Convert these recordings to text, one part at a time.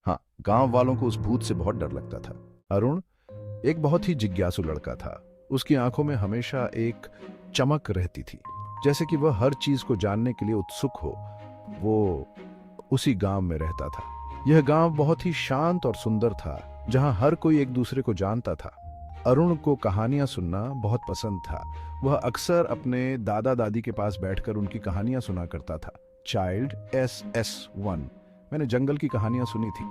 हाँ, गांव वालों को उस भूत से बहुत डर लगता था। अरुण एक बहुत ही जिज्ञासु लड़का था। उसकी आंखों में हमेशा एक चमक रहती थी, जैसे कि वह हर चीज को जानने के लिए उत्सुक हो। वो उसी गांव में रहता था। यह गांव बहुत ही शांत और सुंदर था, जहां हर कोई एक दूसरे को जानता था। अरुण को कहानियां सुनना बहुत पसंद था। वह अक्सर अपने दादा दादी के पास बैठकर उनकी कहानियां सुना करता था। चाइल्ड SS1 मैंने जंगल की कहानियां सुनी थी।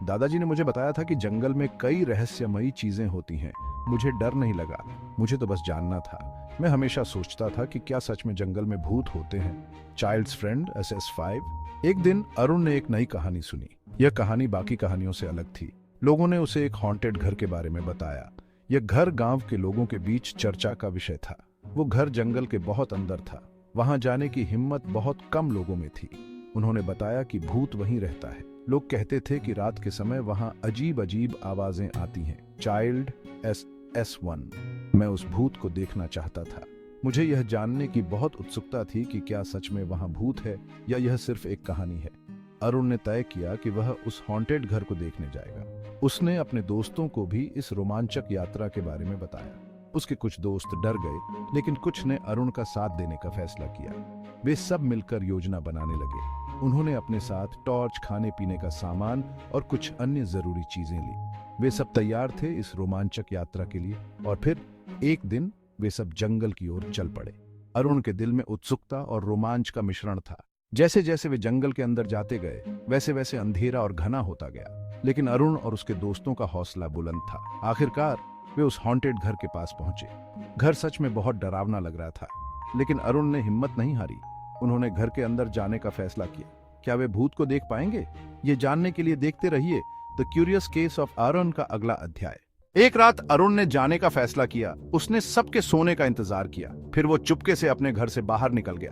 दादाजी ने मुझे बताया था कि जंगल में कई रहस्यमयी चीजें होती हैं। मुझे डर नहीं लगा, मुझे तो बस जानना था। मैं हमेशा सोचता था कि क्या सच में जंगल में भूत होते हैं। Childs friend SS5। एक दिन अरुण ने एक नई कहानी सुनी। यह कहानी बाकी कहानियों से अलग थी। लोगों ने उसे एक हॉन्टेड घर के बारे में बताया। यह घर गांव के लोगों के बीच चर्चा का विषय था। वो घर जंगल के बहुत अंदर था। वहां जाने की हिम्मत बहुत कम लोगों में थी। उन्होंने बताया कि भूत वहीं रहता है। लोग कहते थे कि रात के समय वहां अजीब अजीब आवाजें आती हैं। Child SS1। मैं उस भूत को देखना चाहता था। मुझे यह जानने की बहुत उत्सुकता थी कि क्या सच में वहां भूत है या यह सिर्फ एक कहानी है। अरुण ने तय किया कि वह उस हॉन्टेड घर को देखने जाएगा। उसने अपने दोस्तों को भी इस रोमांचक यात्रा के बारे में बताया। उसके कुछ दोस्त डर गए, लेकिन कुछ ने अरुण का साथ देने का फैसला किया। वे सब मिलकर योजना बनाने लगे। उन्होंने अपने साथ टॉर्च, खाने पीने का सामान और कुछ अन्य जरूरी चीजें ली। वे सब तैयार थे इस रोमांचक यात्रा के लिए। और फिर एक दिन वे सब जंगल की ओर चल पड़े। अरुण के दिल में उत्सुकता और रोमांच का मिश्रण था। जैसे जैसे वे जंगल के अंदर जाते गए, वैसे वैसे अंधेरा और घना होता गया, लेकिन अरुण और उसके दोस्तों का हौसला बुलंद था। आखिरकार वे उस हॉन्टेड घर के पास पहुंचे। घर सच में बहुत डरावना लग रहा था, लेकिन अरुण ने हिम्मत नहीं हारी। उन्होंने घर के अंदर जाने का फैसला किया। क्या वे भूत को देख पाएंगे? ये जानने के लिए देखते रहिए the curious case of Arun का अगला अध्याय। एक रात अरुण ने जाने का फैसला किया। उसने सबके सोने का इंतजार किया, फिर वो चुपके से अपने घर से बाहर निकल गया।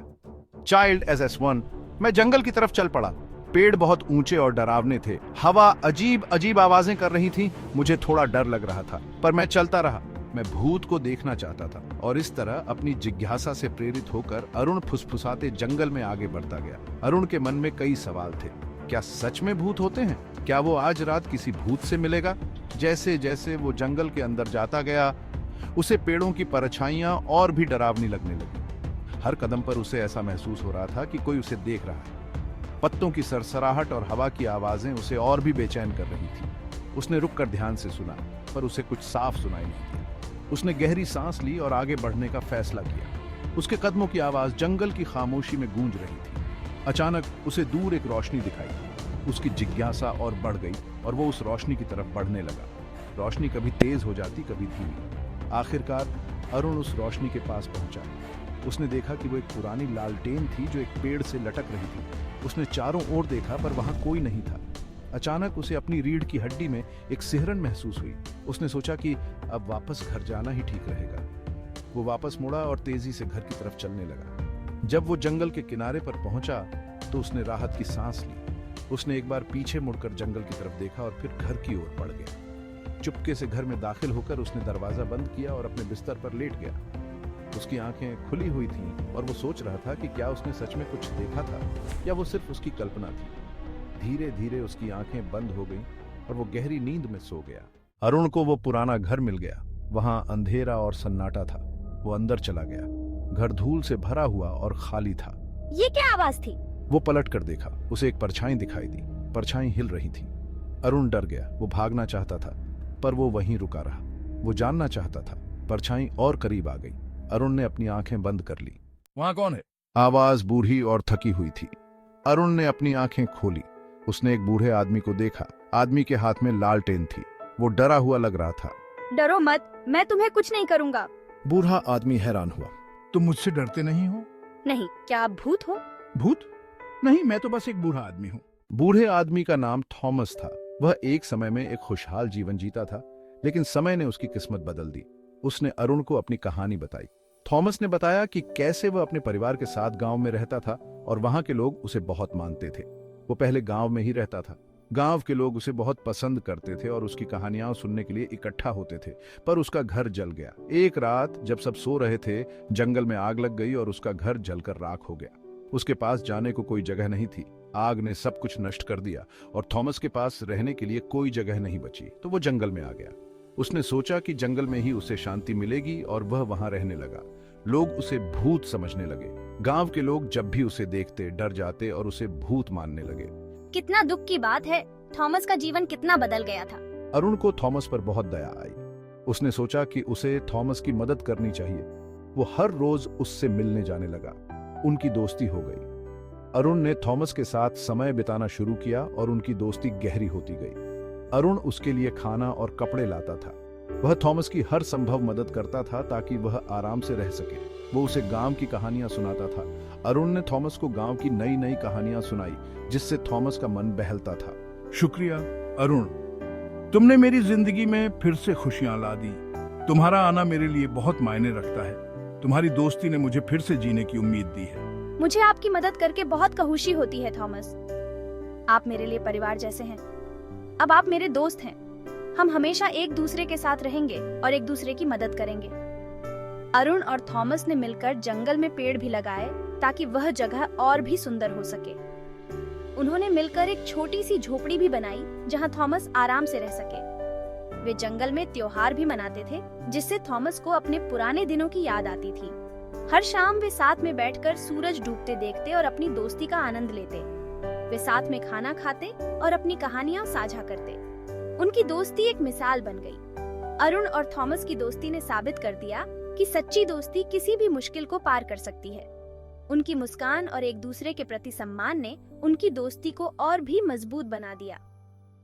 Child SS1। मैं जंगल की तरफ चल पड़ा। पेड़ बहुत ऊंचे और डरावने थे। हवा अजीब अजीब आवाजें कर रही थी। मुझे थोड़ा डर लग रहा था, पर मैं चलता रहा। मैं भूत को देखना चाहता था, और इस तरह अपनी जिज्ञासा से प्रेरित होकर अरुण फुसफुसाते जंगल में आगे बढ़ता गया। अरुण के मन में कई सवाल थे। क्या सच में भूत होते हैं? क्या वो आज रात किसी भूत से मिलेगा? जैसे जैसे वो जंगल के अंदर जाता गया, उसे पेड़ों की परछाइयां और भी डरावनी लगने लगी। हर कदम पर उसे ऐसा महसूस हो रहा था कि कोई उसे देख रहा है। पत्तों की सरसराहट और हवा की आवाजें उसे और भी बेचैन कर रही थी। उसने रुककर ध्यान से सुना, पर उसे कुछ साफ सुनाई नहीं दिया। उसने गहरी सांस ली और आगे बढ़ने का फैसला किया। उसके कदमों की आवाज जंगल की खामोशी में गूंज रही थी। अचानक उसे दूर एक रोशनी दिखाई। उसकी जिज्ञासा और बढ़ गई, और वो उस रोशनी की तरफ बढ़ने लगा। रोशनी कभी तेज हो जाती, कभी धीमी। आखिरकार अरुण उस रोशनी के पास पहुंचा। उसने देखा कि वो एक पुरानी लालटेन थी जो एक पेड़ से लटक रही थी। उसने चारों ओर देखा, पर वहां कोई नहीं था। अचानक उसे अपनी रीढ़ की हड्डी में एक सिहरन महसूस हुई। उसने सोचा कि अब वापस घर जाना ही ठीक रहेगा। वो वापस मुड़ा और तेजी से घर की तरफ चलने लगा। जब वो जंगल के किनारे पर पहुंचा, तो उसने राहत की सांस ली। उसने एक बार पीछे मुड़कर जंगल की तरफ देखा और फिर घर की ओर बढ़ गया। चुपके से घर में दाखिल होकर उसने दरवाजा बंद किया और अपने बिस्तर पर लेट गया। उसकी आंखें खुली हुई थीं, और वो सोच रहा था कि क्या उसने सच में कुछ देखा था या वो सिर्फ उसकी कल्पना थी। धीरे धीरे उसकी आंखें बंद हो गईं और वो गहरी नींद में सो गया। अरुण को वो पुराना घर मिल गया। वहां अंधेरा और सन्नाटा था। वो अंदर चला गया। घर धूल से भरा हुआ और खाली था। ये क्या आवाज थी? वो पलट कर देखा। उसे एक परछाई दिखाई दी। परछाई हिल रही थी। अरुण डर गया। वो भागना चाहता था, पर वो वहीं रुका रहा। वो जानना चाहता था। परछाई और करीब आ गई। अरुण ने अपनी आंखें बंद कर ली। वहां कौन है? आवाज बूढ़ी और थकी हुई थी। अरुण ने अपनी आंखें खोली। उसने एक बूढ़े आदमी को देखा। आदमी के हाथ में लालटेन थी। वो डरा हुआ लग रहा था। डरो मत, मैं तुम्हें कुछ नहीं करूंगा। बूढ़ा आदमी हैरान हुआ। तुम मुझसे डरते नहीं हो? नहीं, क्या आप भूत हो? भूत? नहीं, मैं तो बस एक बूढ़ा आदमी हूँ। बूढ़े आदमी का नाम थॉमस था। वह एक समय में एक खुशहाल जीवन जीता था, लेकिन समय ने उसकी किस्मत बदल दी। उसने अरुण को अपनी कहानी बताई। थॉमस ने बताया कि कैसे वह अपने परिवार के साथ गांव में रहता था और वहां के लोग उसे बहुत मानते थे। वो पहले गांव में ही रहता था। गांव के लोग उसे बहुत पसंद करते थे और उसकी कहानियां सुनने के लिए इकट्ठा होते थे। पर उसका घर जल गया। एक रात जब सब सो रहे थे, जंगल में आग लग गई और उसका घर जलकर राख हो गया। उसके पास जाने को कोई जगह नहीं थी। आग ने सब कुछ नष्ट कर दिया और थॉमस के पास रहने के लिए कोई जगह नहीं बची, तो वो जंगल में आ गया। उसने सोचा कि जंगल में ही उसे शांति मिलेगी और वह वहां रहने लगा। लोग उसे भूत समझने लगे। गांव के लोग जब भी उसे देखते डर जाते और उसे भूत मानने लगे। कितना दुख की बात है, थॉमस का जीवन कितना बदल गया था। अरुण को थॉमस पर बहुत दया आई। उसने सोचा कि उसे थॉमस की मदद करनी चाहिए। वो हर रोज उससे मिलने जाने लगा। उनकी दोस्ती हो गई। अरुण ने थॉमस के साथ समय बिताना शुरू किया और उनकी दोस्ती गहरी होती गई। अरुण उसके लिए खाना और कपड़े लाता था। वह थॉमस की हर संभव मदद करता था ताकि वह आराम से रह सके। वो उसे गांव की कहानियां सुनाता था। अरुण ने थॉमस को गांव की नई नई कहानियां सुनाई, जिससे थॉमस का मन बहलता था। शुक्रिया अरुण, तुमने मेरी जिंदगी में फिर से खुशियां ला दी। तुम्हारा आना मेरे लिए बहुत मायने रखता है। तुम्हारी दोस्ती ने मुझे फिर से जीने की उम्मीद दी है। मुझे आपकी मदद करके बहुत खुशी होती है थॉमस। आप मेरे लिए परिवार जैसे हैं। अब आप मेरे दोस्त हैं। हम हमेशा एक दूसरे के साथ रहेंगे और एक दूसरे की मदद करेंगे। अरुण और थॉमस ने मिलकर जंगल में पेड़ भी लगाए ताकि वह जगह और भी सुंदर हो सके। उन्होंने मिलकर एक छोटी सी झोपड़ी भी बनाई जहां थॉमस आराम से रह सके। वे जंगल में त्योहार भी मनाते थे, जिससे थॉमस को अपने पुराने दिनों की याद आती थी। हर शाम वे साथ में बैठकर सूरज डूबते देखते और अपनी दोस्ती का आनंद लेते। वे साथ में खाना खाते और अपनी कहानियां साझा करते। उनकी दोस्ती एक मिसाल बन गई। अरुण और थॉमस की दोस्ती ने साबित कर दिया कि सच्ची दोस्ती किसी भी मुश्किल को पार कर सकती है। उनकी मुस्कान और एक दूसरे के प्रति सम्मान ने उनकी दोस्ती को और भी मजबूत बना दिया।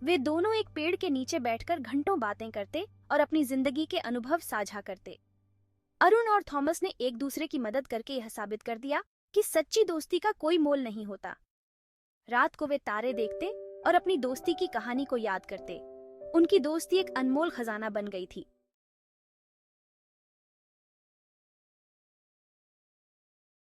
वे दोनों एक पेड़ के नीचे बैठकर घंटों बातें करते और अपनी जिंदगी के अनुभव साझा करते। अरुण और थॉमस ने एक दूसरे की मदद करके यह साबित कर दिया कि सच्ची दोस्ती का कोई मोल नहीं होता। रात को वे तारे देखते और अपनी दोस्ती की कहानी को याद करते। उनकी दोस्ती एक अनमोल खजाना बन गई थी।